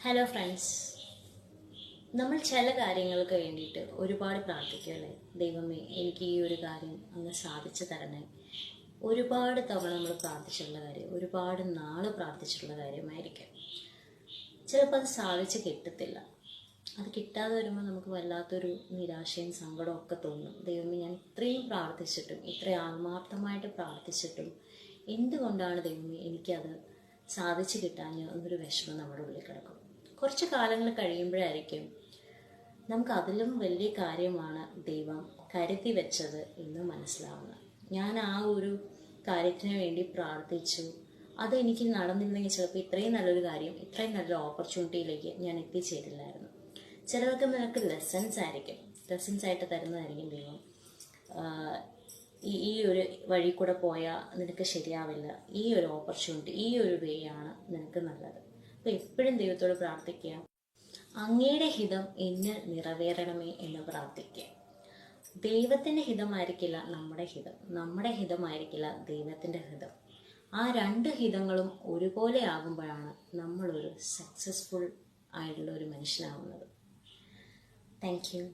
Hello friends, നമ്മൾ ചില കാര്യങ്ങൾക്ക് വേണ്ടിയിട്ട് ഒരുപാട് പ്രാർത്ഥിക്കുമല്ലേ? ദൈവമേ, എനിക്ക് ഈ ഒരു കാര്യം അങ്ങ് സാധിച്ചു തരണേ. ഒരുപാട് തവണ നമ്മൾ പ്രാർത്ഥിച്ചിട്ടുള്ള കാര്യം, ഒരുപാട് നാൾ പ്രാർത്ഥിച്ചിട്ടുള്ള കാര്യമായിരിക്കും. ചിലപ്പോൾ അത് സാധിച്ച് കിട്ടത്തില്ല. അത് കിട്ടാതെ വരുമ്പോൾ നമുക്ക് വല്ലാത്തൊരു നിരാശയും സങ്കടവും ഒക്കെ തോന്നും. ദൈവമേ, ഞാൻ ഇത്രയും പ്രാർത്ഥിച്ചിട്ടും, ഇത്രയും ആത്മാർത്ഥമായിട്ട് പ്രാർത്ഥിച്ചിട്ടും എന്തുകൊണ്ടാണ് ദൈവമേ എനിക്കത് സാധിച്ചു കിട്ടാഞ്ഞ് എന്നൊരു വിഷമം നമ്മുടെ ഉള്ളിൽ കിടക്കും. കുറച്ച് കാലങ്ങൾ കഴിയുമ്പോഴായിരിക്കും നമുക്ക് അതിലും വലിയ കാര്യമാണ് ദൈവം കരുതി വെച്ചത് എന്ന് മനസ്സിലാവുന്നത്. ഞാൻ ആ ഒരു കാര്യത്തിന് വേണ്ടി പ്രാർത്ഥിച്ചു, അതെനിക്ക് നടന്നില്ലെങ്കിൽ ചിലപ്പോൾ ഇത്രയും നല്ലൊരു കാര്യം, ഇത്രയും നല്ലൊരു ഓപ്പർച്യൂണിറ്റിയിലേക്ക് ഞാൻ എത്തിച്ചേരില്ലായിരുന്നു. ചിലർക്ക് നിനക്ക് ലെസൺസ് ആയിട്ട് തരുന്നതായിരിക്കും ദൈവം. ഈ ഒരു വഴി കൂടെ പോയാൽ നിനക്ക് ശരിയാവില്ല, ഈ ഒരു ഓപ്പർച്യൂണിറ്റി, ഈ ഒരു വേ ആണ് നിനക്ക് നല്ലത്. അപ്പോൾ എപ്പോഴും ദൈവത്തോട് പ്രാർത്ഥിക്കുക, അങ്ങയുടെ ഹിതം എന്നിൽ നിറവേറണമേ എന്ന് പ്രാർത്ഥിക്കുക. ദൈവത്തിൻ്റെ ഹിതമായിരിക്കില്ല നമ്മുടെ ഹിതം, നമ്മുടെ ഹിതമായിരിക്കില്ല ദൈവത്തിൻ്റെ ഹിതം. ആ രണ്ട് ഹിതങ്ങളും ഒരുപോലെ ആകുമ്പോഴാണ് നമ്മളൊരു സക്സസ്ഫുൾ ആയിട്ടുള്ള ഒരു മനുഷ്യനാവുന്നത്. Thank you.